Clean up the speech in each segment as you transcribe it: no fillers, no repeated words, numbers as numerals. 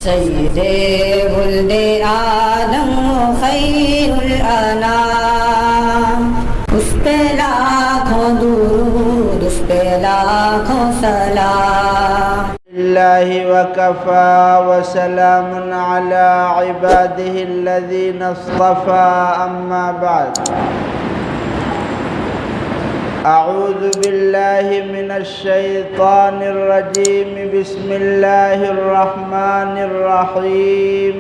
سید ولد عالم خیر الانام، اس پہ لاکھوں درود، اس پہ لاکھوں سلام۔ اللہ وکفا وسلام علی عباده الذین اصطفى، اما بعد، اعوذ باللہ من الشیطان الرجیم، بسم اللہ الرحمن الرحیم۔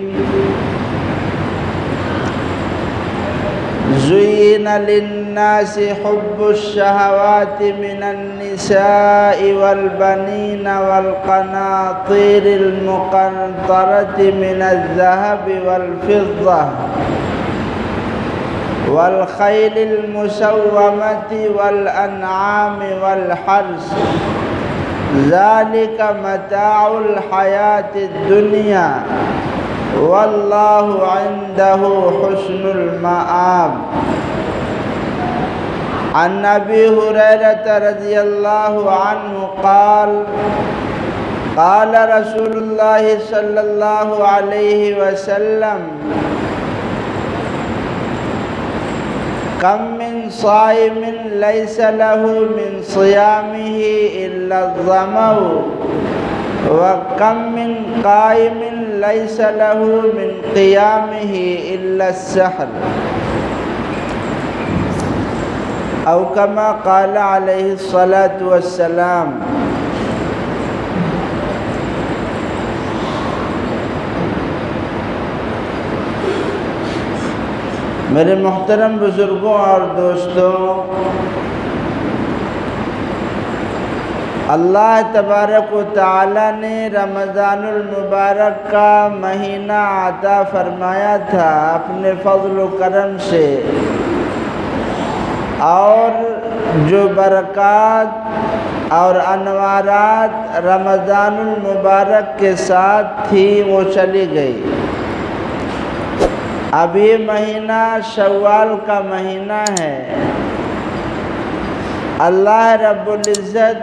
زُيِّنَ لِلنَّاسِ حُبُّ الشَّهَوَاتِ مِنَ النِّسَاءِ وَالْبَنِينَ وَالْقَنَاطِيرِ الْمُقَنطَرَةِ مِنَ الذَّهَبِ وَالْفِضَّةِ وَالْخَيْلِ الْمُسَوَّمَةِ وَالْأَنْعَامِ وَالْحَرْثِ، ذَلِكَ مَتَاعُ الْحَيَاةِ الدُّنْيَا واللہ عنده حسن المآب۔ عن ابی ہریرہ رضی اللہ عنہ قال قال رسول اللہ صلی اللہ علیہ وسلم، کم من صائم لیس له من صیامه الا الظمأ، وَكَمْ مِنْ قَائِمٍ لَيْسَ لَهُ مِنْ قِيَامِهِ إِلَّا السَّحْرُ، أو كما قال علیہ الصلاة والسلام۔ میرے محترم بزرگوں اور دوستوں، اللہ تبارک و تعالی نے رمضان المبارک کا مہینہ عطا فرمایا تھا اپنے فضل و کرم سے، اور جو برکات اور انوارات رمضان المبارک کے ساتھ تھی وہ چلی گئی۔ اب یہ مہینہ شوال کا مہینہ ہے۔ اللہ رب العزت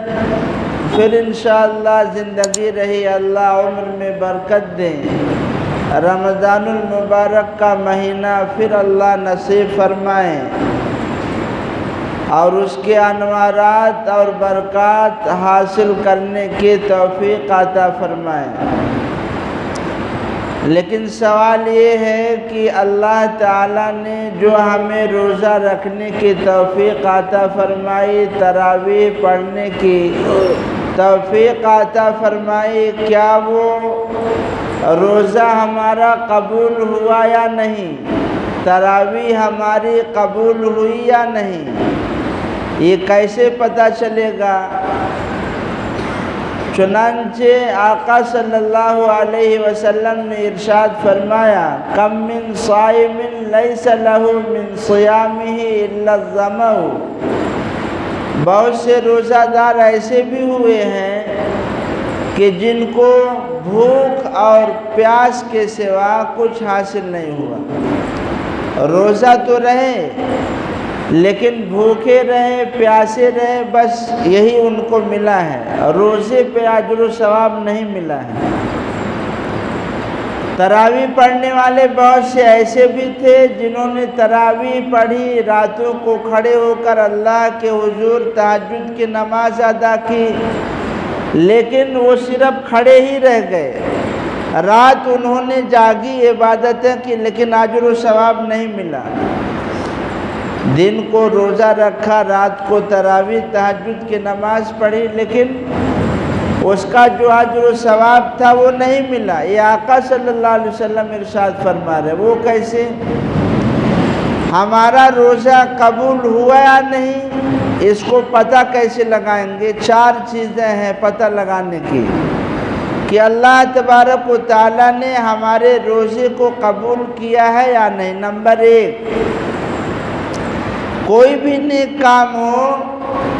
پھر انشاءاللہ زندگی رہی اللہ عمر میں برکت دیں، رمضان المبارک کا مہینہ پھر اللہ نصیب فرمائیں اور اس کے انوارات اور برکات حاصل کرنے کی توفیق عطا فرمائیں۔ لیکن سوال یہ ہے کہ اللہ تعالیٰ نے جو ہمیں روزہ رکھنے کی توفیق عطا فرمائی، تراویح پڑھنے کی توفیق عطا فرمائی، کیا وہ روزہ ہمارا قبول ہوا یا نہیں؟ تراویح ہماری قبول ہوئی یا نہیں؟ یہ کیسے پتہ چلے گا؟ چنانچہ آقا صلی اللہ علیہ وسلم نے ارشاد فرمایا، کم من صائم لیس له من صیامه الا الظمأ، بہت سے روزہ دار ایسے بھی ہوئے ہیں کہ جن کو بھوک اور پیاس کے سوا کچھ حاصل نہیں ہوا۔ روزہ تو رہے لیکن بھوکے رہے، پیاسے رہے، بس یہی ان کو ملا ہے، روزے پہ اجر و ثواب نہیں ملا ہے۔ تراویح پڑھنے والے بہت سے ایسے بھی تھے جنہوں نے تراویح پڑھی، راتوں کو کھڑے ہو کر اللہ کے حضور تہجد کی نماز ادا کی، لیکن وہ صرف کھڑے ہی رہ گئے۔ رات انہوں نے جاگی، عبادتیں کی، لیکن اجر و ثواب نہیں ملا۔ دن کو روزہ رکھا، رات کو تراویح تہجد کی نماز پڑھی، لیکن اس کا جو اجر و ثواب تھا وہ نہیں ملا۔ یہ آقا صلی اللہ علیہ وسلم ارشاد فرما رہے، وہ کیسے؟ ہمارا روزہ قبول ہوا یا نہیں، اس کو پتہ کیسے لگائیں گے؟ 4 چیزیں ہیں پتہ لگانے کی کہ اللہ تبارک و تعالیٰ نے ہمارے روزے کو قبول کیا ہے یا نہیں۔ نمبر 1، کوئی بھی نیک کام ہو،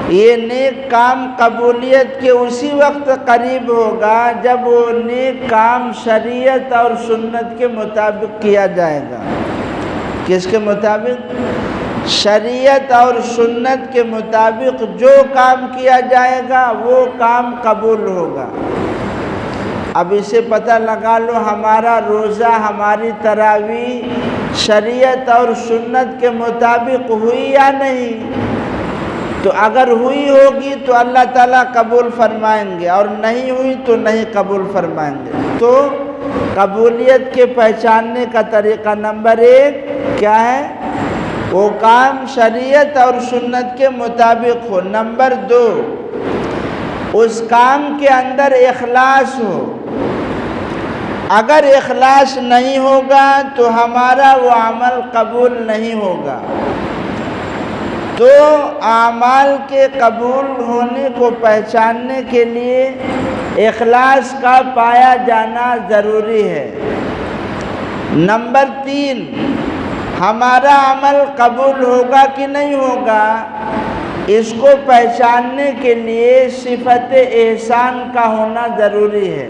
یہ نیک کام قبولیت کے اسی وقت قریب ہوگا جب وہ نیک کام شریعت اور سنت کے مطابق کیا جائے گا۔ کس کے مطابق؟ شریعت اور سنت کے مطابق جو کام کیا جائے گا وہ کام قبول ہوگا۔ اب اسے پتہ لگا لو ہمارا روزہ، ہماری تراویح شریعت اور سنت کے مطابق ہوئی یا نہیں؟ تو اگر ہوئی ہوگی تو اللہ تعالیٰ قبول فرمائیں گے، اور نہیں ہوئی تو نہیں قبول فرمائیں گے۔ تو قبولیت کے پہچاننے کا طریقہ نمبر 1 کیا ہے؟ وہ کام شریعت اور سنت کے مطابق ہو۔ نمبر 2، اس کام کے اندر اخلاص ہو۔ اگر اخلاص نہیں ہوگا تو ہمارا وہ عمل قبول نہیں ہوگا۔ تو اعمال کے قبول ہونے کو پہچاننے کے لیے اخلاص کا پایا جانا ضروری ہے۔ نمبر 3، ہمارا عمل قبول ہوگا کہ نہیں ہوگا، اس کو پہچاننے کے لیے صفت احسان کا ہونا ضروری ہے۔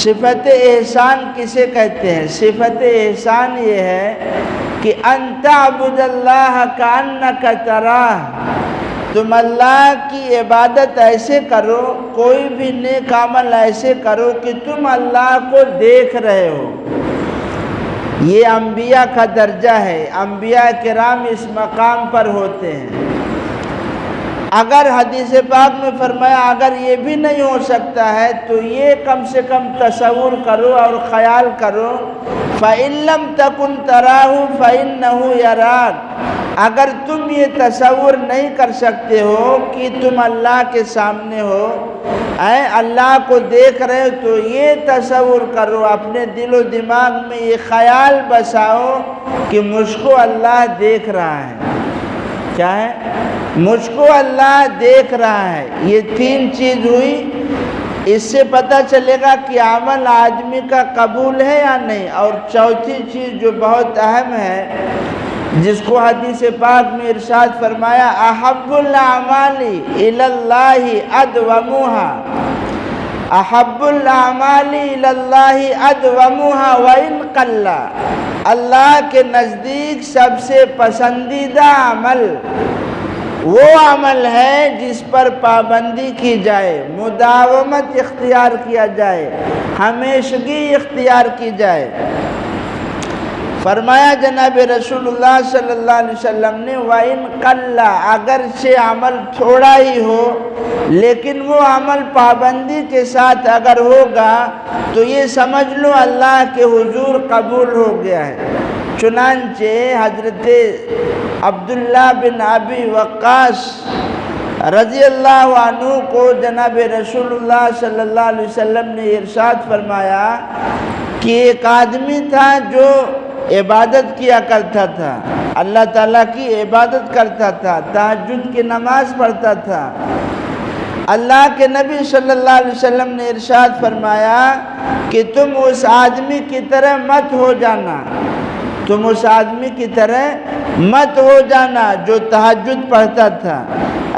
صفت احسان کسے کہتے ہیں؟ صفت احسان یہ ہے کہ ان تعبد اللہ کأنک تراہ، تم اللہ کی عبادت ایسے کرو، کوئی بھی نیک عمل ایسے کرو کہ تم اللہ کو دیکھ رہے ہو۔ یہ انبیاء کا درجہ ہے، انبیاء کرام اس مقام پر ہوتے ہیں۔ اگر حدیث پاک میں فرمایا اگر یہ بھی نہیں ہو سکتا ہے تو یہ کم سے کم تصور کرو اور خیال کرو، فَإِن لَّمْ تَكُن تَرَاهُ فَإِنَّهُ يَرَاكَ، اگر تم یہ تصور نہیں کر سکتے ہو کہ تم اللہ کے سامنے ہو، اللہ کو دیکھ رہے ہو، تو یہ تصور کرو، اپنے دل و دماغ میں یہ خیال بساؤ کہ مجھ کو اللہ دیکھ رہا ہے۔ کیا ہے؟ مجھ کو اللہ دیکھ رہا ہے۔ یہ 3 چیز ہوئی، اس سے پتہ چلے گا کہ عمل آدمی کا قبول ہے یا نہیں۔ اور چوتھی چیز جو بہت اہم ہے، جس کو حدیث پاک میں ارشاد فرمایا احب الاعمال الی اللہ ادومها، احب الاعمال الی اللہ ادومها وان قل، اللہ کے نزدیک سب سے پسندیدہ عمل وہ عمل ہے جس پر پابندی کی جائے، مداومت اختیار کیا جائے، ہمیشگی اختیار کی جائے۔ فرمایا جناب رسول اللہ صلی اللہ علیہ وسلم نے وَإِن قَلَّ، اگرچہ عمل تھوڑا ہی ہو لیکن وہ عمل پابندی کے ساتھ اگر ہوگا تو یہ سمجھ لو اللہ کے حضور قبول ہو گیا ہے۔ چنانچہ حضرت عبداللہ بن ابی وقاص رضی اللہ عنہ کو جناب رسول اللہ صلی اللہ علیہ وسلم نے ارشاد فرمایا کہ ایک آدمی تھا جو عبادت کیا کرتا تھا، اللہ تعالیٰ کی عبادت کرتا تھا، تہجد کی نماز پڑھتا تھا۔ اللہ کے نبی صلی اللہ علیہ وسلم نے ارشاد فرمایا کہ تم اس آدمی کی طرح مت ہو جانا، تم اس آدمی کی طرح مت ہو جانا جو تہجد پڑھتا تھا،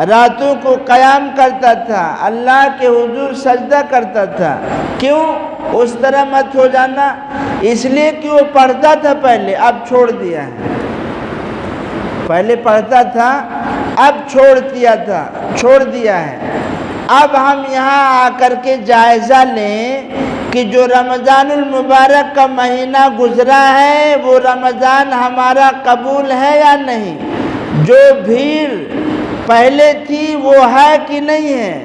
راتوں کو قیام کرتا تھا، اللہ کے حضور سجدہ کرتا تھا۔ کیوں اس طرح مت ہو جانا؟ اس لیے کہ وہ پڑھتا تھا پہلے، اب چھوڑ دیا ہے۔ پہلے پڑھتا تھا، اب چھوڑ دیا ہے۔ اب ہم یہاں آ کر کے جائزہ لیں کہ جو رمضان المبارک کا مہینہ گزرا ہے وہ رمضان ہمارا قبول ہے یا نہیں، جو بھیڑ پہلے تھی وہ ہے کہ نہیں ہے،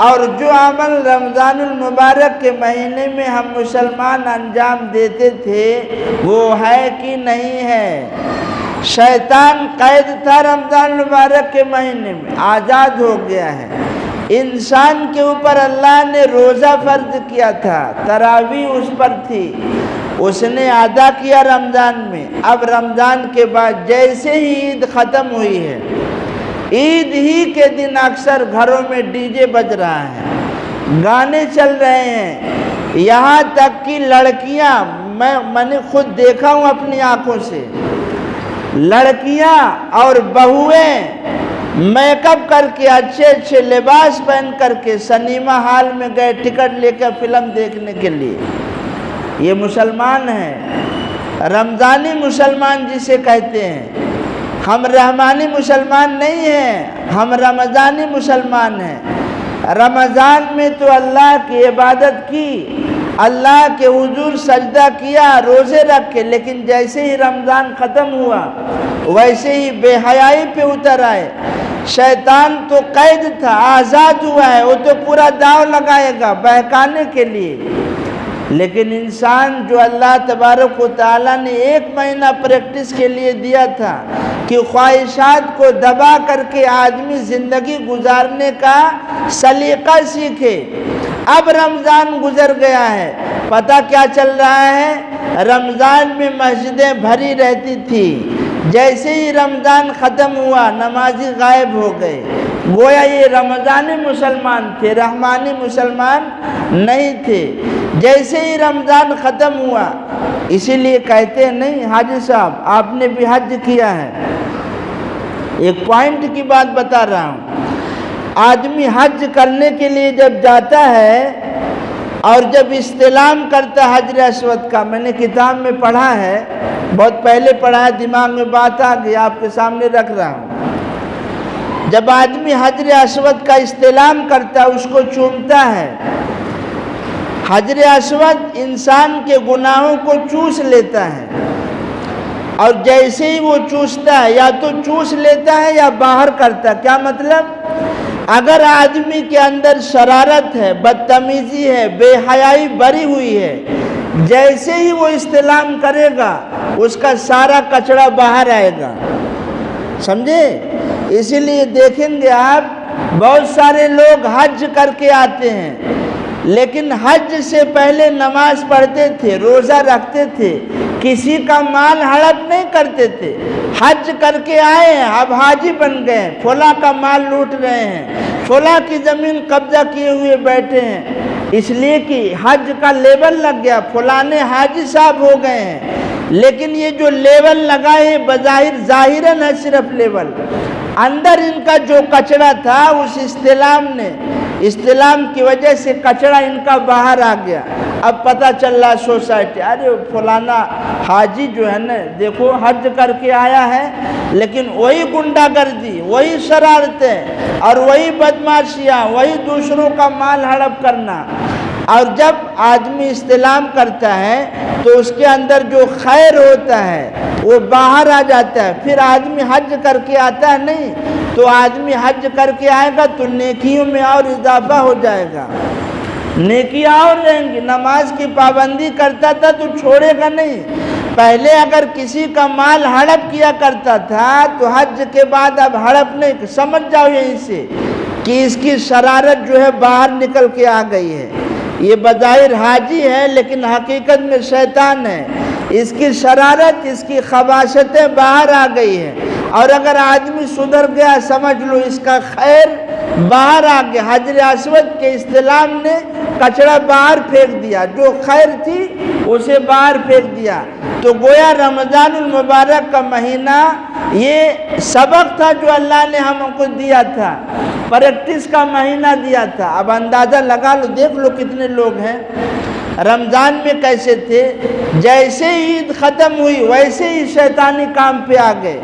اور جو عمل رمضان المبارک کے مہینے میں ہم مسلمان انجام دیتے تھے وہ ہے کہ نہیں ہے۔ شیطان قید تھا رمضان المبارک کے مہینے میں، آزاد ہو گیا ہے۔ انسان کے اوپر اللہ نے روزہ فرض کیا تھا، تراویح اس پر تھی، اس نے ادا کیا رمضان میں۔ اب رمضان کے بعد جیسے ہی عید ختم ہوئی ہے، عید ہی کے دن اکثر گھروں میں ڈی جے بج رہا ہے، گانے چل رہے ہیں، یہاں تک کہ لڑکیاں، میں نے خود دیکھا ہوں اپنی آنکھوں سے، لڑکیاں اور بہویں میک اپ کر کے اچھے اچھے لباس پہن کر کے سنیما ہال میں گئے ٹکٹ لے کر فلم دیکھنے کے لیے۔ یہ مسلمان ہیں، رمضانی مسلمان جسے کہتے ہیں۔ ہم رحمانی مسلمان نہیں ہیں، ہم رمضانی مسلمان ہیں۔ رمضان میں تو اللہ کی عبادت کی، اللہ کے حضور سجدہ کیا روزے رکھ کے، لیکن جیسے ہی رمضان ختم ہوا ویسے ہی بے حیائی پہ اتر آئے۔ شیطان تو قید تھا، آزاد ہوا ہے، وہ تو پورا داؤ لگائے گا بہکانے کے لیے۔ لیکن انسان جو اللہ تبارک و تعالیٰ نے 1 مہینہ پریکٹس کے لیے دیا تھا کہ خواہشات کو دبا کر کے آدمی زندگی گزارنے کا سلیقہ سیکھے، اب رمضان گزر گیا ہے، پتہ کیا چل رہا ہے؟ رمضان میں مسجدیں بھری رہتی تھی، جیسے ہی رمضان ختم ہوا نمازی غائب ہو گئے، گویا یہ رمضانی مسلمان تھے، رحمانی مسلمان نہیں تھے۔ جیسے ہی رمضان ختم ہوا، اسی لیے کہتے ہیں نہیں حاجی صاحب آپ نے بھی حج کیا ہے، ایک پوائنٹ کی بات بتا رہا ہوں، آدمی حج کرنے کے لیے جب جاتا ہے اور جب استلام کرتا ہے حجر اسود کا، میں نے کتاب میں پڑھا ہے، بہت پہلے پڑھا ہے، دماغ میں بات آ گئی، آپ کے سامنے رکھ رہا ہوں۔ جب آدمی حجر اسود کا استلام کرتا ہے، اس کو چومتا ہے، حجر اسود انسان کے گناہوں کو چوس لیتا ہے، اور جیسے ہی وہ چوستا ہے یا تو چوس لیتا ہے یا باہر کرتا ہے۔ کیا مطلب؟ اگر آدمی کے اندر شرارت ہے، بدتمیزی ہے، بے حیائی بری ہوئی ہے، جیسے ہی وہ استلام کرے گا اس کا سارا کچڑا باہر آئے گا، سمجھے؟ اسی لیے دیکھیں گے آپ بہت سارے لوگ حج کر کے آتے ہیں، لیکن حج سے پہلے نماز پڑھتے تھے، روزہ رکھتے تھے، کسی کا مال ہڑپ نہیں کرتے تھے، حج کر کے آئے ہیں اب حاجی بن گئے، فلاں کا مال لوٹ رہے ہیں، فلاں کی زمین قبضہ کیے ہوئے بیٹھے ہیں، اس لیے کہ حج کا لیبل لگ گیا، فلانے حاجی صاحب ہو گئے ہیں۔ لیکن یہ جو لیبل لگائے بظاہر ظاہراً ہے صرف لیبل، اندر ان کا جو کچڑا تھا اس استلام کی وجہ سے کچڑا ان کا باہر آ گیا۔ اب پتہ چل رہا سوسائٹی، ارے فلانا حاجی جو ہے نا دیکھو حج کر کے آیا ہے، لیکن وہی گنڈا گردی، وہی شرارتیں اور وہی بدمعاشیاں، وہی دوسروں کا مال ہڑپ کرنا۔ اور جب آدمی استلام کرتا ہے تو اس کے اندر جو خیر ہوتا ہے وہ باہر آ جاتا ہے، پھر آدمی حج کر کے آتا ہے نہیں تو آدمی حج کر کے آئے گا تو نیکیوں میں اور اضافہ ہو جائے گا، نیکیاں اور رہیں گی۔ نماز کی پابندی کرتا تھا تو چھوڑے گا نہیں، پہلے اگر کسی کا مال ہڑپ کیا کرتا تھا تو حج کے بعد اب ہڑپ نہیں، سمجھ جاؤ یہیں سے کہ اس کی شرارت جو ہے باہر نکل کے آ گئی ہے۔ یہ بظاہر حاجی ہے لیکن حقیقت میں شیطان ہے، اس کی شرارت، اس کی خباثتیں باہر آ گئی ہیں، اور اگر آدمی سدھر گیا سمجھ لو اس کا خیر باہر آ گیا۔ حجر اسود کے استلام نے کچڑا باہر پھینک دیا، جو خیر تھی اسے باہر پھینک دیا۔ تو گویا رمضان المبارک کا مہینہ یہ سبق تھا جو اللہ نے ہم کو دیا تھا، پریکٹس کا مہینہ دیا تھا۔ اب اندازہ لگا لو، دیکھ لو کتنے لوگ ہیں رمضان میں کیسے تھے، جیسے عید ختم ہوئی ویسے ہی شیطانی کام پہ آ گئے،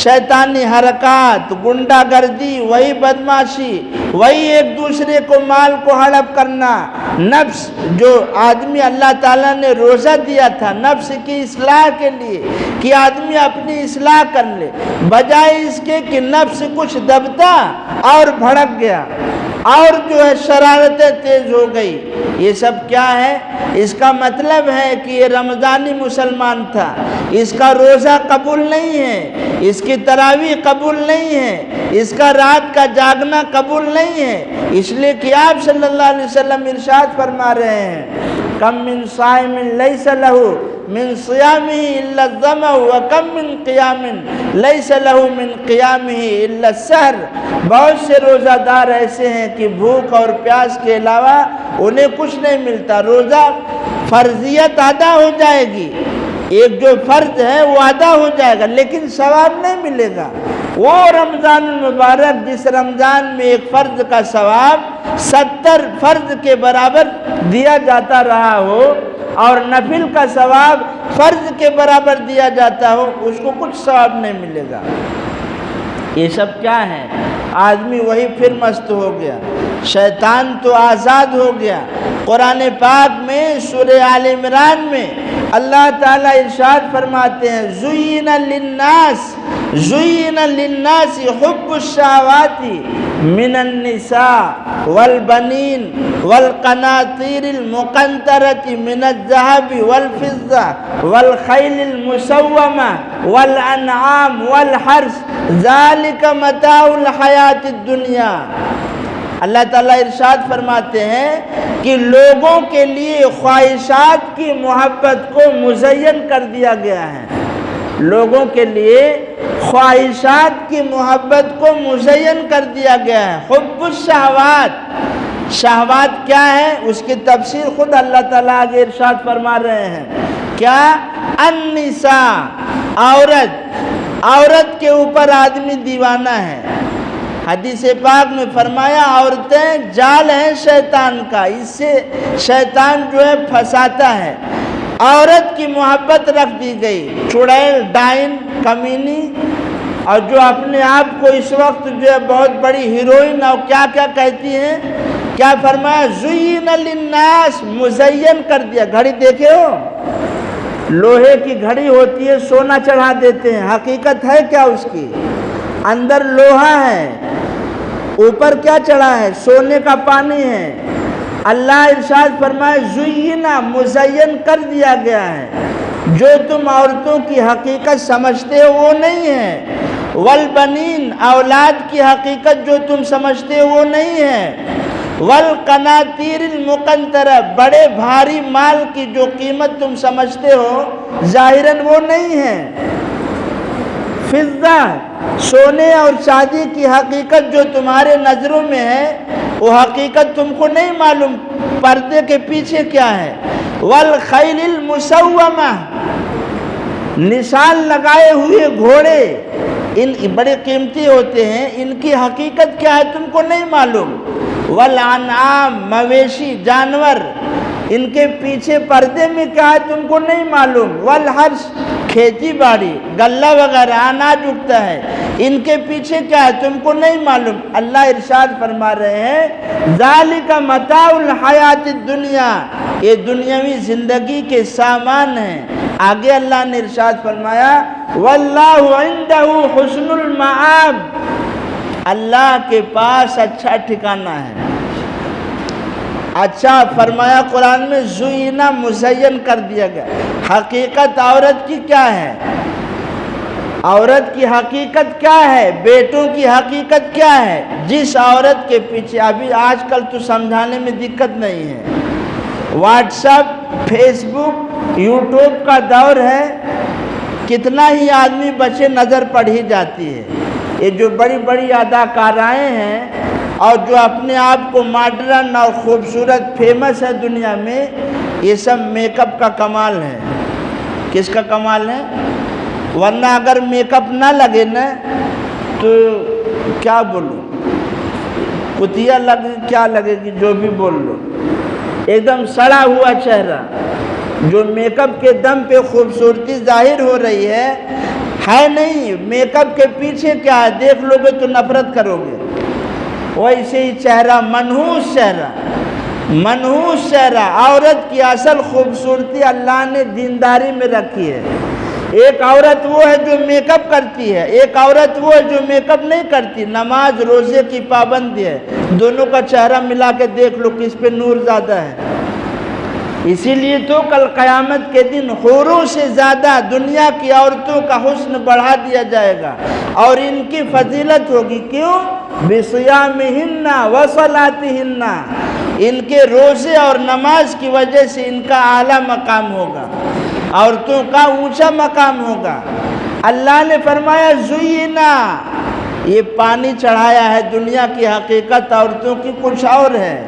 شیطانی حرکات، گنڈا گردی، وہی بدمعاشی، وہی ایک دوسرے کو مال کو ہڑپ کرنا، نفس جو آدمی اللہ تعالیٰ نے روزہ دیا تھا نفس کی اصلاح کے لیے کہ آدمی اپنی اصلاح کر لے، بجائے اس کے کہ نفس کچھ دبتا اور بھڑک گیا اور جو ہے شرارتیں تیز ہو گئی۔ یہ سب کیا ہے؟ اس کا مطلب ہے کہ یہ رمضانی مسلمان تھا، اس کا روزہ قبول نہیں ہے، اس کی تراویح قبول نہیں ہے، اس کا رات کا جاگنا قبول نہیں ہے، اس لیے کہ آپ صلی اللہ علیہ وسلم ارشاد فرما رہے ہیں کم من صائم لیس لہ من صیامہ الا الظمأ وکم من قیام لیس لہ من قیامہ الا السحر۔ بہت سے روزہ دار ایسے ہیں کہ بھوک اور پیاس کے علاوہ انہیں کچھ نہیں ملتا، روزہ فرضیت ادا ہو جائے گی، ایک جو فرض ہے وہ ادا ہو جائے گا لیکن ثواب نہیں ملے گا۔ وہ رمضان المبارک جس رمضان میں ایک فرض کا ثواب 70 فرض کے برابر دیا جاتا رہا ہو اور نفل کا ثواب فرض کے برابر دیا جاتا ہو، اس کو کچھ ثواب نہیں ملے گا۔ یہ سب کیا ہے؟ آدمی وہی پھر مست ہو گیا، شیطان تو آزاد ہو گیا۔ قرآن پاک میں سورہ آل عمران میں اللہ تعالیٰ ارشاد فرماتے ہیں زُيِّنَ لِلنَّاسِ حُبُّ الشَّهَوَاتِ مِنَ النِّسَاءِ وَالْبَنِينَ وَالْقَنَاطِيرِ الْمُقَنطَرَةِ مِنَ الذَّهَبِ وَالْفِضَّةِ وَالْخَيْلِ الْمُسَوَّمَةِ وَالْأَنْعَامِ وَالْحَرْثِ ذَلِكَ مَتَاعُ الْحَيَاةِ الدُّنْيَا۔ اللہ تعالیٰ ارشاد فرماتے ہیں کہ لوگوں کے لیے خواہشات کی محبت کو مزین کر دیا گیا ہے۔ لوگوں کے لیے خواہشات کی محبت کو مزین کر دیا گیا ہے۔ حب الشہوات، شہوات کیا ہے اس کی تفسیر خود اللہ تعالیٰ آگے ارشاد فرما رہے ہیں۔ کیا؟ النساء، عورت کے اوپر آدمی دیوانہ ہے۔ حدیث پاک میں فرمایا عورتیں جال ہیں شیطان کا، اس سے شیطان جو ہے پھنساتا ہے۔ عورت کی محبت رکھ دی گئی، چڑیل، ڈائن، کمینی، اور جو اپنے آپ کو اس وقت جو ہے بہت بڑی ہیروئن اور کیا کیا کہتی ہیں، کیا فرمایا زُيِّنَ لِلنَّاسِ، مزین کر دیا۔ گھڑی دیکھے ہو، لوہے کی گھڑی ہوتی ہے، سونا چڑھا دیتے ہیں، حقیقت ہے کیا اس کی؟ اندر لوہا ہے، اوپر کیا چڑھا ہے؟ سونے کا پانی ہے۔ اللہ ارشاد فرمائے زُيِّنَ، مزین کر دیا گیا ہے۔ جو تم عورتوں کی حقیقت سمجھتے ہو وہ نہیں ہے، والبنین، اولاد کی حقیقت جو تم سمجھتے ہو وہ نہیں ہے، والقناطیر المقنطرہ، بڑے بھاری مال کی جو قیمت تم سمجھتے ہو ظاہراً وہ نہیں ہے۔ فضہ، سونے اور چاندی کی حقیقت جو تمہارے نظروں میں ہے وہ حقیقت تم کو نہیں معلوم، پردے کے پیچھے کیا ہے۔ والخیل المسومہ، نشان لگائے ہوئے گھوڑے، ان بڑے قیمتی ہوتے ہیں، ان کی حقیقت کیا ہے تم کو نہیں معلوم۔ والانعام، مویشی، جانور، ان کے پیچھے پردے میں کیا ہے تم کو نہیں معلوم۔ والحرث، کھیتی باڑی، غلہ وغیرہ اناج اگتا ہے، ان کے پیچھے کیا ہے تم کو نہیں معلوم۔ اللہ ارشاد فرما رہے ہیں ذالک متاع الحیات الدنیا، یہ دنیاوی زندگی کے سامان ہیں۔ آگے اللہ نے ارشاد فرمایا واللہ عندہ حسن المآب، اللہ کے پاس اچھا ٹھکانہ ہے۔ اچھا فرمایا قرآن میں زُيِّنَ، مزین کر دیا گیا۔ حقیقت عورت کی کیا ہے؟ عورت کی حقیقت کیا ہے؟ بیٹوں کی حقیقت کیا ہے؟ جس عورت کے پیچھے ابھی آج کل تو سمجھانے میں دقت نہیں ہے، واٹس ایپ، فیس بک، یوٹیوب کا دور ہے، کتنا ہی آدمی بچے نظر پڑ ہی جاتی ہے۔ یہ جو بڑی بڑی اداکارائیں ہیں اور جو اپنے آپ کو ماڈرن اور خوبصورت فیمس ہے دنیا میں، یہ سب میک اپ کا کمال ہے۔ کس کا کمال ہے؟ ورنہ اگر میک اپ نہ لگے نا تو کیا بولوں، کتیا لگے، کیا لگے گی، جو بھی بول لو، ایک دم سڑا ہوا چہرہ، جو میک اپ کے دم پہ خوبصورتی ظاہر ہو رہی ہے نہیں، میک اپ کے پیچھے کیا ہے دیکھ لو گے تو نفرت کرو گے۔ ویسے ہی چہرہ، منحوس چہرہ، منحوس چہرہ، عورت کی اصل خوبصورتی اللہ نے دینداری میں رکھی ہے۔ ایک عورت وہ ہے جو میک اپ کرتی ہے، ایک عورت وہ ہے جو میک اپ نہیں کرتی، نماز روزے کی پابندی ہے، دونوں کا چہرہ ملا کے دیکھ لو کس پہ نور زیادہ ہے۔ اسی لیے تو کل قیامت کے دن حوروں سے زیادہ دنیا کی عورتوں کا حسن بڑھا دیا جائے گا اور ان کی فضیلت ہوگی۔ کیوں؟ بصیامہن وصلاتہن، ان کے روزے اور نماز کی وجہ سے ان کا اعلیٰ مقام ہوگا، عورتوں کا اونچا مقام ہوگا۔ اللہ نے فرمایا زُيِّنَ، یہ پانی چڑھایا ہے، دنیا کی حقیقت عورتوں کی کچھ اور ہے۔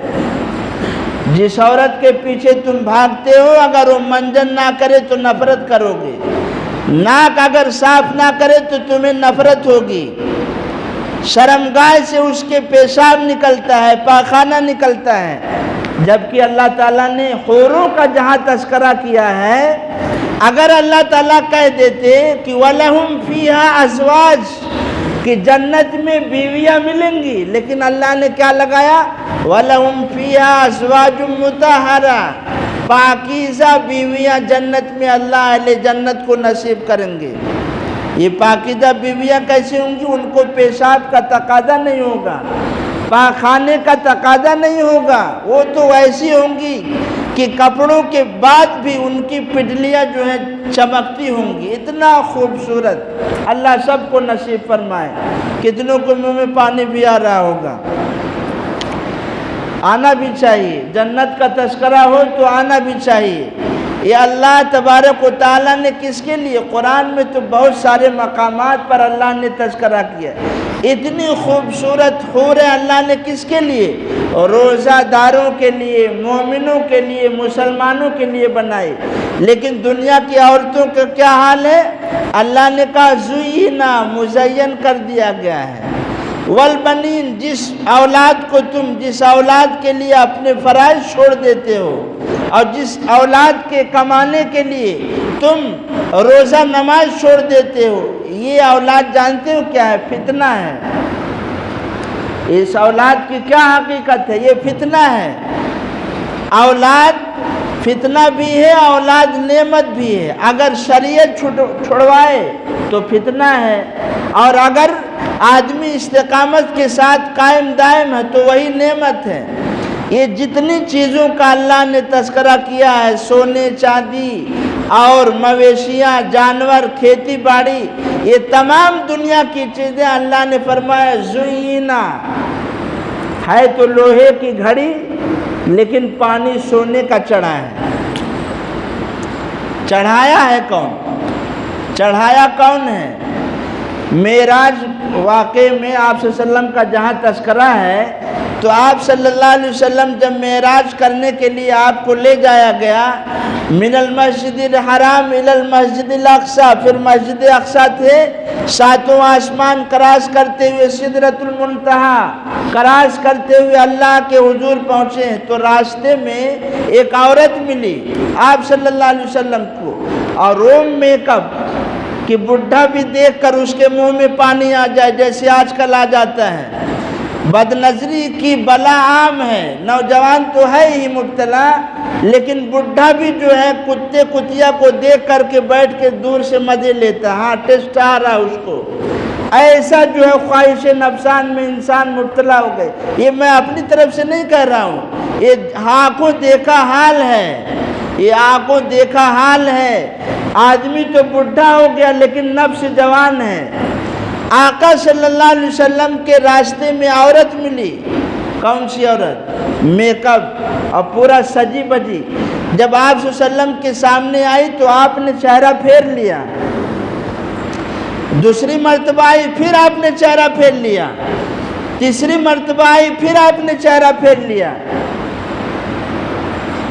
جس عورت کے پیچھے تم بھاگتے ہو اگر وہ منجن نہ کرے تو نفرت کرو گے، ناک اگر صاف نہ کرے تو تمہیں نفرت ہوگی، شرمگاہ سے اس کے پیشاب نکلتا ہے، پاخانہ نکلتا ہے، جبکہ اللہ تعالیٰ نے حوروں کا جہاں تذکرہ کیا ہے، اگر اللہ تعالیٰ کہہ دیتے کہ وَلَهُمْ فِيهَا أَزْوَاجٌ، کہ جنت میں بیویاں ملیں گی، لیکن اللہ نے کیا لگایا؟ وَلَهُمْ فِيهَا أَزْوَاجٌ مُطَهَّرَةٌ، پاکیزہ بیویاں جنت میں اللہ اہل جنت کو نصیب کریں گے۔ یہ پاکیزہ بیویاں کیسے ہوں گی؟ ان کو پیشاب کا تقاضا نہیں ہوگا، پاخانے کا تقاضا نہیں ہوگا، وہ تو ایسی ہوں گی کہ کپڑوں کے بعد بھی ان کی پٹلیاں جو ہیں چمکتی ہوں گی، اتنا خوبصورت۔ اللہ سب کو نصیب فرمائے۔ کتنوں کو منہ میں پانی بھی آ رہا ہوگا، آنا بھی چاہیے، جنت کا تذکرہ ہو تو آنا بھی چاہیے۔ یہ اللہ تبارک و تعالیٰ نے کس کے لیے؟ قرآن میں تو بہت سارے مقامات پر اللہ نے تذکرہ کیا، اتنی خوبصورت حوریں اللہ نے کس کے لیے؟ روزہ داروں کے لیے، مومنوں کے لیے، مسلمانوں کے لیے بنائی۔ لیکن دنیا کی عورتوں کا کیا حال ہے؟ اللہ نے کہا زینا، مزین کر دیا گیا ہے۔ والبنین، جس اولاد کو تم جس اولاد کے لیے اپنے فرائض چھوڑ دیتے ہو، اور جس اولاد کے کمانے کے لیے تم روزہ نماز چھوڑ دیتے ہو، یہ اولاد جانتے ہو کیا ہے؟ فتنہ ہے۔ اس اولاد کی کیا حقیقت ہے؟ یہ فتنہ ہے۔ اولاد فتنہ بھی ہے، اولاد نعمت بھی ہے۔ اگر شریعت چھڑوائے تو فتنہ ہے، اور اگر آدمی استقامت کے ساتھ قائم دائم ہے تو وہی نعمت ہے۔ یہ جتنی چیزوں کا اللہ نے تذکرہ کیا ہے، سونے چاندی اور مویشیاں، جانور، کھیتی باڑی، یہ تمام دنیا کی چیزیں اللہ نے فرمایا زینا ہے تو لوہے کی گھڑی، لیکن پانی سونے کا چڑھا ہے۔ چڑھایا ہے کون؟ چڑھایا کون ہے؟ معراج واقعے میں آپ صلی اللہ علیہ وسلم کا جہاں تذکرہ ہے، تو آپ صلی اللہ علیہ وسلم جب معراج کرنے کے لیے آپ کو لے جایا گیا، من المسجد الحرام الی المسجد الاقصی، پھر مسجد اقصی تھے، ساتوں آسمان کراس کرتے ہوئے سدرۃ المنتہی کراس کرتے ہوئے اللہ کے حضور پہنچے، تو راستے میں ایک عورت ملی آپ صلی اللہ علیہ وسلم کو، اور روم میں کب کہ بڈھا بھی دیکھ کر اس کے منہ میں پانی آ جائے، جیسے آج کل آ جاتا ہے۔ بد نظری کی بلا عام ہے، نوجوان تو ہے ہی مبتلا، لیکن بڈھا بھی جو ہے کتے کتیا کو دیکھ کر کے بیٹھ کے دور سے مزے لیتا، ہاں ٹیسٹ آ رہا اس کو۔ ایسا جو ہے خواہش نفسان میں انسان مبتلا ہو گئے۔ یہ میں اپنی طرف سے نہیں کہہ رہا ہوں، یہ آنکھوں دیکھا حال ہے، یہ آنکھوں دیکھا حال ہے۔ آدمی تو بڈھا ہو گیا لیکن نفس جوان ہے۔ آقا صلی اللہ علیہ وسلم کے راستے میں عورت ملی، کون سی عورت؟ میک اپ اور پورا سجی بجی۔ جب آپ صلی اللہ علیہ وسلم کے سامنے آئی تو آپ نے چہرہ پھیر لیا، دوسری مرتبہ آئی پھر آپ نے چہرہ پھیر لیا، تیسری مرتبہ آئی پھر آپ نے چہرہ پھیر لیا،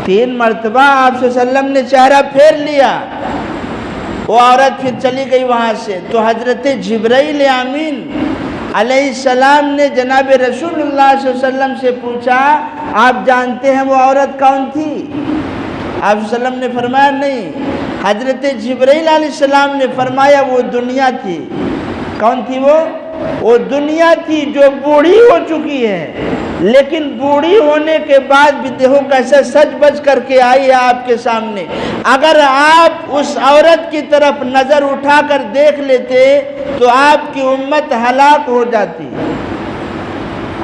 3 مرتبہ آپ صلی اللہ علیہ وسلم نے چہرہ پھیر لیا۔ وہ عورت پھر چلی گئی وہاں سے، تو حضرت جبرائیل امین علیہ السلام نے جناب رسول اللہ صلی اللہ علیہ وسلم سے پوچھا، آپ جانتے ہیں وہ عورت کون تھی؟ آپ صلی اللہ علیہ وسلم نے فرمایا نہیں۔ حضرت جبرائیل علیہ السلام نے فرمایا وہ دنیا تھی۔ کون تھی وہ؟ وہ دنیا تھی جو بوڑھی ہو چکی ہے، لیکن بوڑھی ہونے کے بعد بھی دیکھو کیسے سج بج کر کے آئی ہے آپ کے سامنے۔ اگر آپ اس عورت کی طرف نظر اٹھا کر دیکھ لیتے تو آپ کی امت ہلاک ہو جاتی۔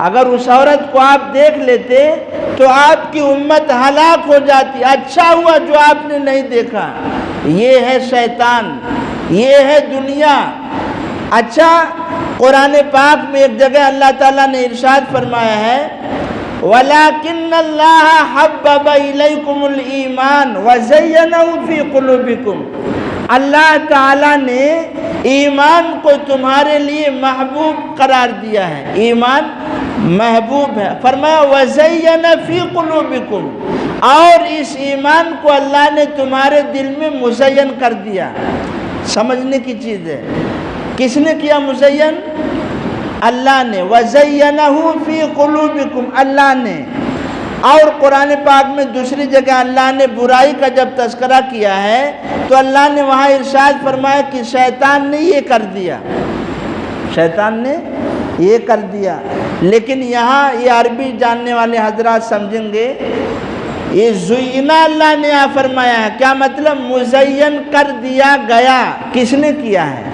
اگر اس عورت کو آپ دیکھ لیتے تو آپ کی امت ہلاک ہو جاتی۔ اچھا ہوا جو آپ نے نہیں دیکھا۔ یہ ہے شیطان، یہ ہے دنیا۔ اچھا، قرآن پاک میں ایک جگہ اللہ تعالیٰ نے ارشاد فرمایا ہے وَلَكِنَّ اللَّهَ حَبَّبَ إِلَيْكُمُ الْإِيمَانَ وَزَيَّنَهُ فِي قُلُوبِكُمْ، اللہ تعالیٰ نے ایمان کو تمہارے لیے محبوب قرار دیا ہے۔ ایمان محبوب ہے، فرمایا وَزَيَّنَ فِي قُلُوبِكُمْ، اور اس ایمان کو اللہ نے تمہارے دل میں مزین کر دیا۔ سمجھنے کی چیز ہے، کس نے کیا مزین؟ اللہ نے۔ وَزَيَّنَهُ فِي قُلُوبِكُمْ، اللہ نے۔ اور قرآن پاک میں دوسری جگہ اللہ نے برائی کا جب تذکرہ کیا ہے تو اللہ نے وہاں ارشاد فرمایا کہ شیطان نے یہ کر دیا۔ شیطان نے یہ کر دیا۔ لیکن یہاں یہ عربی جاننے والے حضرات سمجھیں گے، یہ زینا اللہ نے یہاں فرمایا ہے، کیا مطلب؟ مزین کر دیا گیا۔ کس نے کیا ہے؟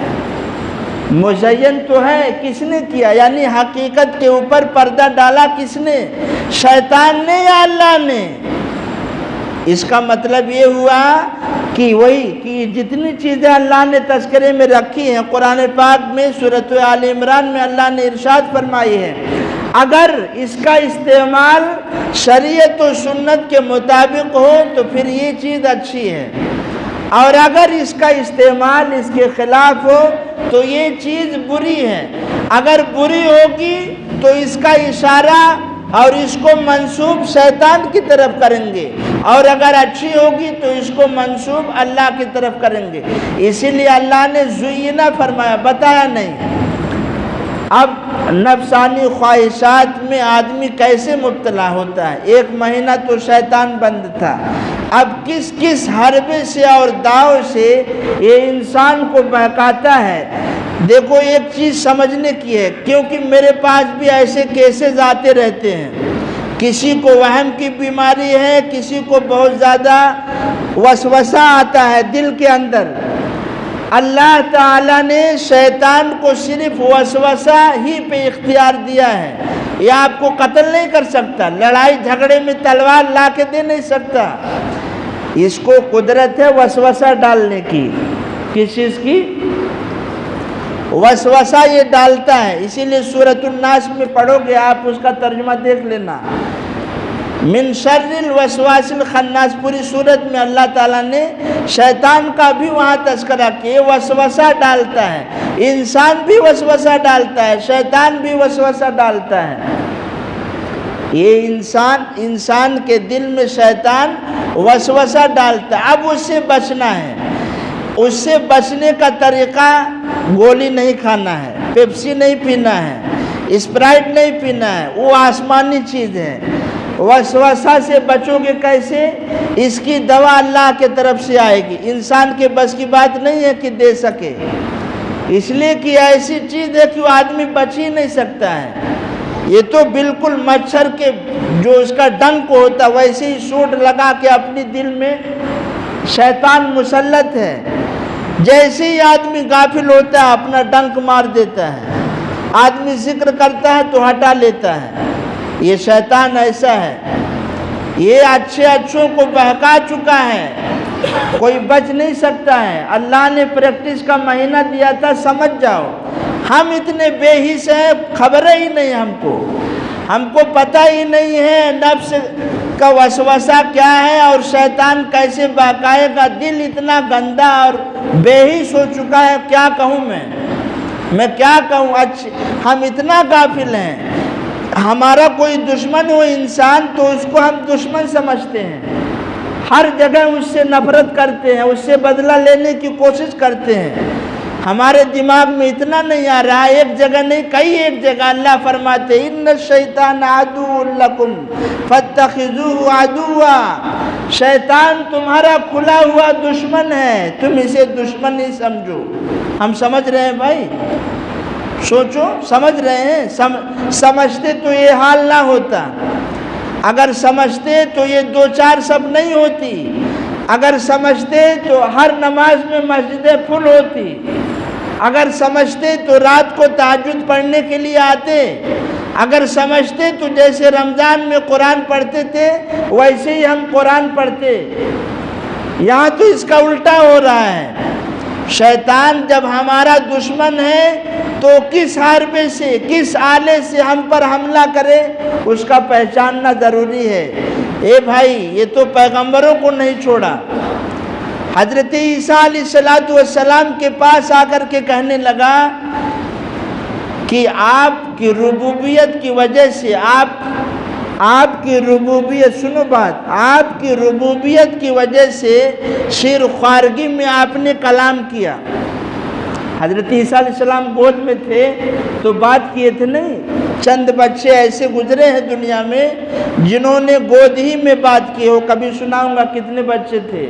مزین تو ہے، کس نے کیا؟ یعنی حقیقت کے اوپر پردہ ڈالا کس نے؟ شیطان نے یا اللہ نے؟ اس کا مطلب یہ ہوا کہ وہی کہ جتنی چیزیں اللہ نے تذکرے میں رکھی ہیں قرآن پاک میں سورۃ آل عمران میں اللہ نے ارشاد فرمائی ہے، اگر اس کا استعمال شریعت و سنت کے مطابق ہو تو پھر یہ چیز اچھی ہے، اور اگر اس کا استعمال اس کے خلاف ہو تو یہ چیز بری ہے۔ اگر بری ہوگی تو اس کا اشارہ اور اس کو منسوب شیطان کی طرف کریں گے، اور اگر اچھی ہوگی تو اس کو منسوب اللہ کی طرف کریں گے۔ اسی لیے اللہ نے زینا فرمایا، بتایا نہیں۔ اب نفسانی خواہشات میں آدمی کیسے مبتلا ہوتا ہے؟ 1 مہینہ تو شیطان بند تھا، اب کس کس حربے سے اور داؤ سے یہ انسان کو بہکاتا ہے۔ دیکھو ایک چیز سمجھنے کی ہے، کیونکہ میرے پاس بھی ایسے کیسز آتے رہتے ہیں، کسی کو وہم کی بیماری ہے، کسی کو بہت زیادہ وسوسہ آتا ہے دل کے اندر۔ اللہ تعالیٰ نے شیطان کو صرف وسوسہ ہی پہ اختیار دیا ہے، یہ آپ کو قتل نہیں کر سکتا، لڑائی جھگڑے میں تلوار لا کے دے نہیں سکتا۔ اس کو قدرت ہے وسوسہ ڈالنے کی۔ کس چیز کی؟ وسوسہ یہ ڈالتا ہے۔ اسی لیے سورۃ الناس میں پڑھو گے آپ، اس کا ترجمہ دیکھ لینا، من شر الوسواس الخناس، پوری صورت میں اللہ تعالیٰ نے شیطان کا بھی وہاں تذکرہ کیا، وسوسہ ڈالتا ہے، انسان بھی وسوسہ ڈالتا ہے، شیطان بھی وسوسہ ڈالتا ہے۔ یہ انسان کے دل میں شیطان وسوسہ ڈالتا ہے، اب اس سے بچنا ہے۔ اس سے بچنے کا طریقہ گولی نہیں کھانا ہے، پیپسی نہیں پینا ہے، اسپرائٹ نہیں پینا ہے، وہ آسمانی چیز ہے۔ وسوسہ سے بچو گے کیسے؟ اس کی دوا اللہ کے طرف سے آئے گی، انسان کے بس کی بات نہیں ہے کہ دے سکے، اس لیے کہ ایسی چیز ہے کہ وہ آدمی بچ ہی نہیں سکتا ہے۔ یہ تو بالکل مچھر کے جو اس کا ڈنک ہوتا ویسے ہی سوٹ لگا کے اپنی دل میں شیطان مسلط ہے، جیسے ہی آدمی غافل ہوتا ہے اپنا ڈنک مار دیتا ہے، آدمی ذکر کرتا ہے تو ہٹا لیتا ہے۔ یہ شیطان ایسا ہے، یہ اچھے اچھوں کو بہکا چکا ہے، کوئی بچ نہیں سکتا ہے۔ اللہ نے پریکٹس کا مہینہ دیا تھا، سمجھ جاؤ۔ ہم اتنے بے حس ہیں، خبر ہی نہیں ہم کو پتہ ہی نہیں ہے نفس کا وسوسہ کیا ہے اور شیطان کیسے بہکائے گا۔ دل اتنا گندا اور بے حس ہو چکا ہے، کیا کہوں میں کیا کہوں۔ ہم اتنا غافل ہیں، ہمارا کوئی دشمن ہو انسان تو اس کو ہم دشمن سمجھتے ہیں، ہر جگہ اس سے نفرت کرتے ہیں، اس سے بدلہ لینے کی کوشش کرتے ہیں۔ ہمارے دماغ میں اتنا نہیں آ رہا، ایک جگہ نہیں کئی ایک جگہ اللہ فرماتے ان الشیطان عدو لکم فاتخذوہ عدوا، شیطان تمہارا کھلا ہوا دشمن ہے، تم اسے دشمن ہی سمجھو۔ ہم سمجھ رہے ہیں بھائی؟ سوچو، سمجھ رہے ہیں؟ سمجھتے تو یہ حال نہ ہوتا، اگر سمجھتے تو یہ 2-4 سب نہیں ہوتی، اگر سمجھتے تو ہر نماز میں مسجدیں فل ہوتی، اگر سمجھتے تو رات کو تہجد پڑھنے کے لیے آتے، اگر سمجھتے تو جیسے رمضان میں قرآن پڑھتے تھے ویسے ہی ہم قرآن پڑھتے۔ یہاں تو اس کا الٹا ہو رہا ہے۔ شیطان جب ہمارا دشمن ہے تو کس حربے سے، کس آلے سے ہم پر حملہ کرے اس کا پہچاننا ضروری ہے۔ اے بھائی، یہ تو پیغمبروں کو نہیں چھوڑا، حضرت عیسیٰ علیہ السلام کے پاس آ کر کے کہنے لگا کہ آپ کی ربوبیت کی وجہ سے، آپ کی ربوبیت، سنو بات، آپ کی ربوبیت کی وجہ سے شیر خوارگی میں آپ نے کلام کیا۔ حضرت عیسیٰ علیہ السلام گود میں تھے تو بات کیے تھے نہیں، چند بچے ایسے گزرے ہیں دنیا میں جنہوں نے گود ہی میں بات کی ہو، کبھی سناؤں گا کتنے بچے تھے۔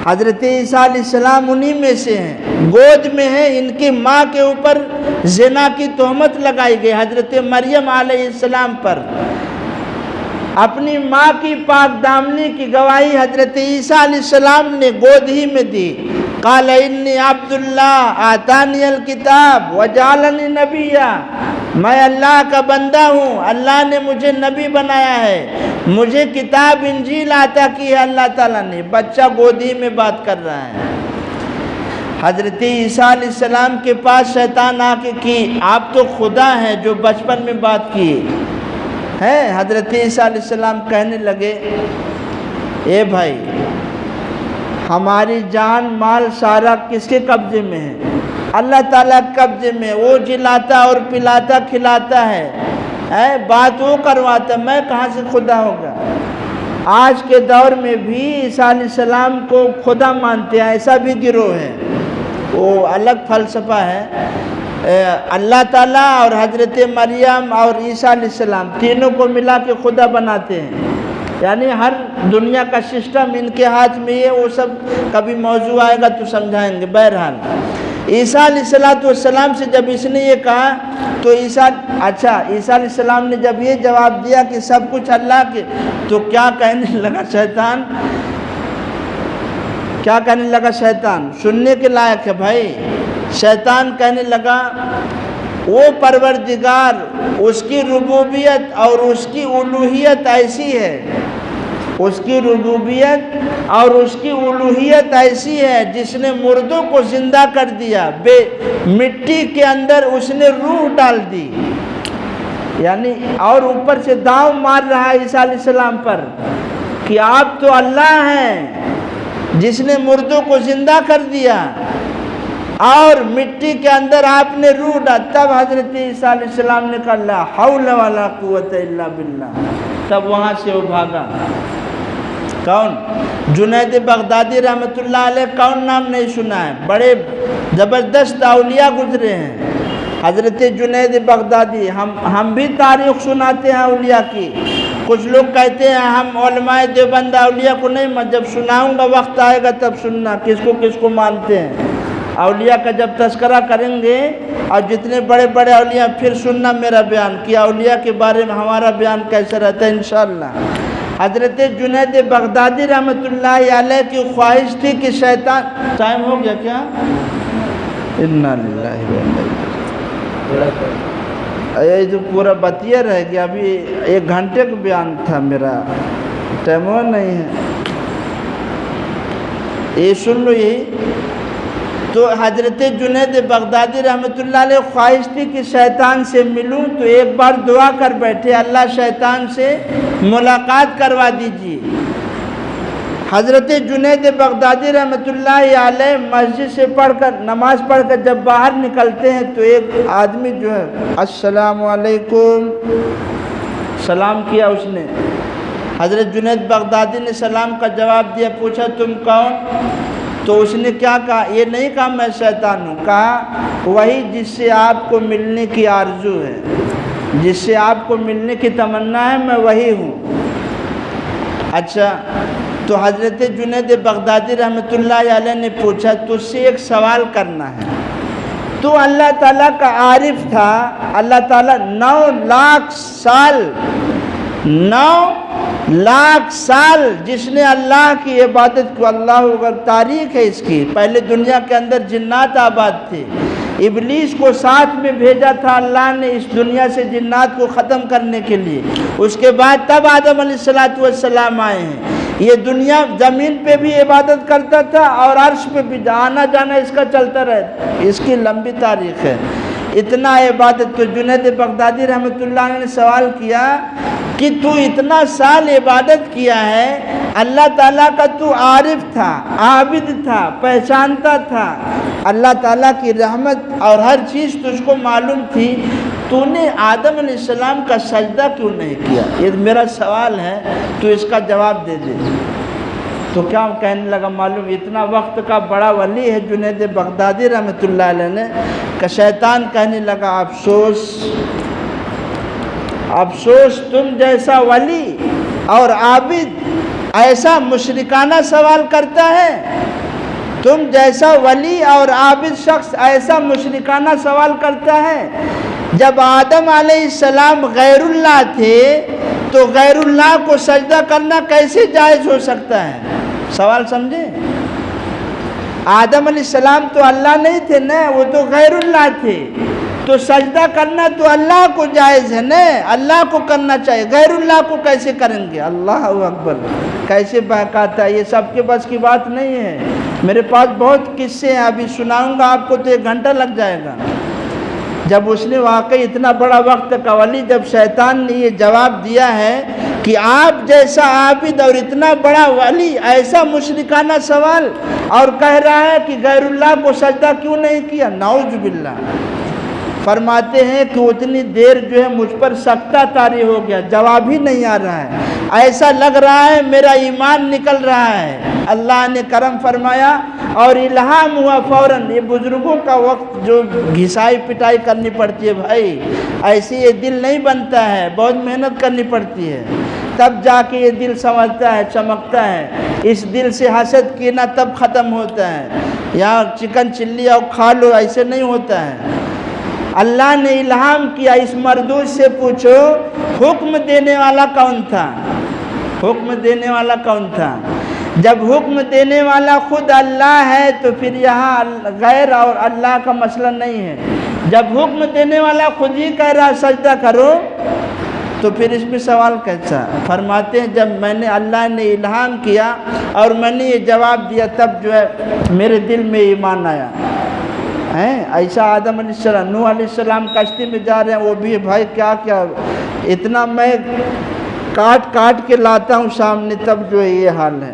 حضرت عیسیٰ علیہ السلام انہی میں سے ہیں، گود میں ہیں، ان کی ماں کے اوپر زنا کی تہمت لگائی گئی حضرت مریم علیہ السلام پر۔ اپنی ماں کی پاک دامنی کی گواہی حضرت عیسیٰ علیہ السلام نے گود ہی میں دی۔ قال انی عبد اللہ آتانی الکتاب وجعلنی نبیا، میں اللہ کا بندہ ہوں، اللہ نے مجھے نبی بنایا ہے، مجھے کتاب انجیل عطا کی ہے اللہ تعالیٰ نے۔ بچہ گودی میں بات کر رہا ہے۔ حضرت عیسیٰ علیہ السلام کے پاس شیطان آ کے کی آپ تو خدا ہیں جو بچپن میں بات کی ہے۔ حضرت عیسیٰ علیہ السلام کہنے لگے اے بھائی، ہماری جان مال سارا کس کے قبضے میں ہے؟ اللہ تعالیٰ کے قبضے میں، وہ جلاتا اور پلاتا کھلاتا ہے، بات وہ کرواتا، میں کہاں سے خدا ہوگا؟ آج کے دور میں بھی عیسیٰ علیہ السلام کو خدا مانتے ہیں، ایسا بھی گروہ ہے، وہ الگ فلسفہ ہے۔ اللہ تعالیٰ اور حضرت مریم اور عیسیٰ علیہ السلام تینوں کو ملا کے خدا بناتے ہیں، یعنی ہر دنیا کا سسٹم ان کے ہاتھ میں ہے، وہ سب کبھی موضوع آئے گا تو سمجھائیں گے۔ بہرحال عیسیٰ علیہ السلام سے جب اس نے یہ کہا تو عیسیٰ علیہ السلام نے جب یہ جواب دیا کہ سب کچھ اللہ کے، تو کیا کہنے لگا شیطان؟ کیا کہنے لگا شیطان؟ سننے کے لائق ہے بھائی۔ شیطان کہنے لگا وہ پروردگار، اس کی ربوبیت اور اس کی الوہیت ایسی ہے، اس کی ربوبیت اور اس کی الوہیت ایسی ہے جس نے مردوں کو زندہ کر دیا، مٹی کے اندر اس نے روح ڈال دی، یعنی اور اوپر سے داؤ مار رہا ہے عیسیٰ علیہ السلام پر کہ آپ تو اللہ ہیں جس نے مردوں کو زندہ کر دیا اور مٹی کے اندر آپ نے روح ڈال۔ تب حضرت عیسیٰ علیہ السلام نے کہا لا حول ولا قوت الا باللہ، تب وہاں سے وہ بھاگا۔ کون؟ جنید بغدادی رحمۃ اللہ علیہ، کون نام نہیں سنا ہے؟ بڑے زبردست اولیاء گزرے ہیں حضرت جنید بغدادی۔ ہم بھی تاریخ سناتے ہیں اولیاء کی۔ کچھ لوگ کہتے ہیں ہم علماء دیوبند اولیاء کو نہیں، جب سناؤں گا وقت آئے گا تب سننا کس کو مانتے ہیں۔ اولیاء کا جب تذکرہ کریں گے اور جتنے بڑے بڑے اولیاء، پھر سننا میرا بیان کہ اولیاء کے بارے میں ہمارا بیان کیسا رہتا ہے انشاءاللہ۔ حضرت جنید بغدادی رحمۃ اللہ علیہ کی خواہش تھی کہ شیطان، ٹائم ہو گیا کیا؟ انا للہ و انا الیہ، یہ جو پورا بتیا رہ گیا، ابھی 1 گھنٹے کا بیان تھا میرا، ٹائم ہو نہیں ہے، یہ سن لو یہی۔ تو حضرت جنید بغدادی رحمۃ اللہ علیہ خواہش تھی کہ شیطان سے ملوں، تو ایک بار دعا کر بیٹھے اللہ شیطان سے ملاقات کروا دیجیے۔ حضرت جنید بغدادی رحمۃ اللہ علیہ مسجد سے نماز پڑھ کر جب باہر نکلتے ہیں تو ایک آدمی جو ہے السلام علیکم سلام کیا اس نے۔ حضرت جنید بغدادی نے سلام کا جواب دیا، پوچھا تم کون؟ تو اس نے کیا کہا؟ یہ نہیں کہا میں شیطان ہوں، کہا وہی جس سے آپ کو ملنے کی آرزو ہے، جس سے آپ کو ملنے کی تمنا ہے، میں وہی ہوں۔ اچھا، تو حضرت جنید بغدادی رحمۃ اللہ علیہ نے پوچھا تجھ سے ایک سوال کرنا ہے، تو اللہ تعالیٰ کا عارف تھا، اللہ تعالیٰ 9 لاکھ سال جس نے اللہ کی عبادت کو، اللہ اگر تاریخ ہے اس کی، پہلے دنیا کے اندر جنات آباد تھے، ابلیس کو ساتھ میں بھیجا تھا اللہ نے اس دنیا سے جنات کو ختم کرنے کے لیے، اس کے بعد تب آدم علیہ السلام آئے ہیں۔ یہ دنیا زمین پہ بھی عبادت کرتا تھا اور عرش پہ بھی آنا جانا اس کا چلتا رہتا، اس کی لمبی تاریخ ہے، اتنا عبادت۔ تو جنید بغدادی رحمۃ اللہ علیہ نے سوال کیا کہ تو اتنا سال عبادت کیا ہے، اللہ تعالیٰ کا تو عارف تھا، عابد تھا، پہچانتا تھا، اللہ تعالیٰ کی رحمت اور ہر چیز تجھ کو معلوم تھی، تو نے آدم علیہ السلام کا سجدہ کیوں نہیں کیا؟ یہ میرا سوال ہے، تو اس کا جواب دے دے۔ تو کیا کہنے لگا معلوم؟ اتنا وقت کا بڑا ولی ہے جنید بغدادی رحمۃ اللہ علیہ نے، کہ شیطان کہنے لگا افسوس تم جیسا ولی اور عابد ایسا مشرکانہ سوال کرتا ہے، تم جیسا ولی اور عابد شخص ایسا مشرکانہ سوال کرتا ہے؟ جب آدم علیہ السلام غیر اللہ تھے تو غیر اللہ کو سجدہ کرنا کیسے جائز ہو سکتا ہے؟ سوال سمجھے؟ آدم علیہ السلام تو اللہ نہیں تھے نا، وہ تو غیر اللہ تھے، تو سجدہ کرنا تو اللہ کو جائز ہے نا، اللہ کو کرنا چاہیے، غیر اللہ کو کیسے کریں گے؟ اللہ اکبر، کیسے بہکاتا ہے! یہ سب کے بس کی بات نہیں ہے۔ میرے پاس بہت قصے ہیں، ابھی سناؤں گا آپ کو تو 1 گھنٹہ لگ جائے گا۔ جب اس نے واقعی اتنا بڑا وقت کا ولی، جب شیطان نے یہ جواب دیا ہے کہ آپ جیسا عابد اور اتنا بڑا ولی ایسا مشرکانہ سوال، اور کہہ رہا ہے کہ غیر اللہ کو سجدہ کیوں نہیں کیا؟ نعوذ باللہ۔ فرماتے ہیں کہ اتنی دیر جو ہے مجھ پر سکتہ طاری ہو گیا، جواب ہی نہیں آ رہا ہے، ایسا لگ رہا ہے میرا ایمان نکل رہا ہے۔ اللہ نے کرم فرمایا اور الہام ہوا فوراً۔ یہ بزرگوں کا وقت جو گھسائی پٹائی کرنی پڑتی ہے بھائی، ایسے یہ دل نہیں بنتا ہے، بہت محنت کرنی پڑتی ہے، تب جا کے یہ دل سمجھتا ہے، چمکتا ہے۔ اس دل سے حسد کینہ تب ختم ہوتا ہے۔ یہاں چکن چلی اور کھا لو ایسے نہیں ہوتا ہے۔ اللہ نے الہام کیا، اس مردود سے پوچھو حکم دینے والا کون تھا؟ حکم دینے والا کون تھا؟ جب حکم دینے والا خود اللہ ہے تو پھر یہاں غیر اور اللہ کا مسئلہ نہیں ہے۔ جب حکم دینے والا خود ہی کہہ رہا سجدہ کرو تو پھر اس میں سوال کیسا؟ فرماتے ہیں جب میں نے اللہ نے الہام کیا اور میں نے یہ جواب دیا تب جو ہے میرے دل میں ایمان آیا۔ ایسا آدم علیہ السلام، نوح علیہ السلام کشتی میں جا رہے ہیں، وہ بھی بھائی کیا اتنا میں کاٹ کے لاتا ہوں سامنے، تب جو ہے یہ حال ہے۔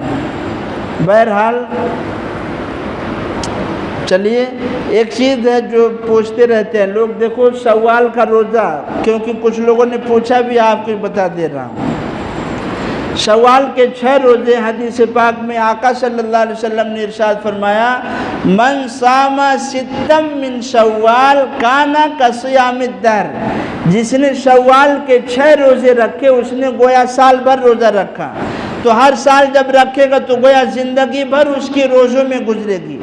بہرحال چلیے، ایک چیز ہے جو پوچھتے رہتے ہیں لوگ، دیکھو شوال کا روزہ، کیونکہ کچھ لوگوں نے پوچھا بھی، آپ کو بتا دے رہا ہوں۔ شوال کے 6 روزے، حدیث پاک میں آقا صلی اللہ علیہ وسلم نے ارشاد فرمایا من صام ستم من شوال کانا کصیام الدہر، جس نے شوال کے 6 روزے رکھے اس نے گویا سال بھر روزہ رکھا، تو ہر سال جب رکھے گا تو گویا زندگی بھر اس کی روزوں میں گزرے گی۔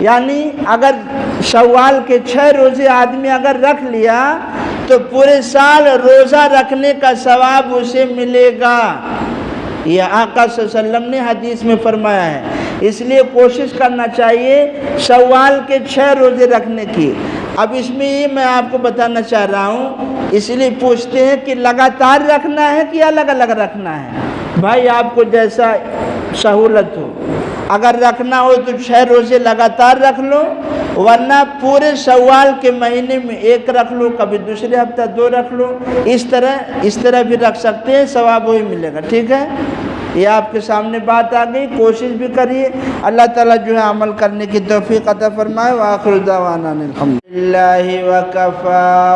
یعنی اگر شوال کے 6 روزے آدمی اگر رکھ لیا تو پورے سال روزہ رکھنے کا ثواب اسے ملے گا، یہ آقا صلی اللہ علیہ وسلم نے حدیث میں فرمایا ہے۔ اس لیے کوشش کرنا چاہیے شوال کے 6 روزے رکھنے کی۔ اب اس میں یہ میں آپ کو بتانا چاہ رہا ہوں، اس لیے پوچھتے ہیں کہ لگاتار رکھنا ہے کہ الگ الگ رکھنا ہے؟ بھائی آپ کو جیسا سہولت ہو، اگر رکھنا ہو تو 6 روزے لگاتار رکھ لو، ورنہ پورے شوال کے مہینے میں 1 رکھ لو، کبھی دوسرے ہفتہ 2 رکھ لو، اس طرح بھی رکھ سکتے ہیں، ثواب وہی ملے گا۔ ٹھیک ہے، یہ آپ کے سامنے بات آ گئی، کوشش بھی کریے، اللہ تعالیٰ جو ہے عمل کرنے کی توفیق عطا فرمائے۔ وآخر دعوانا الحمدللہ وکفی۔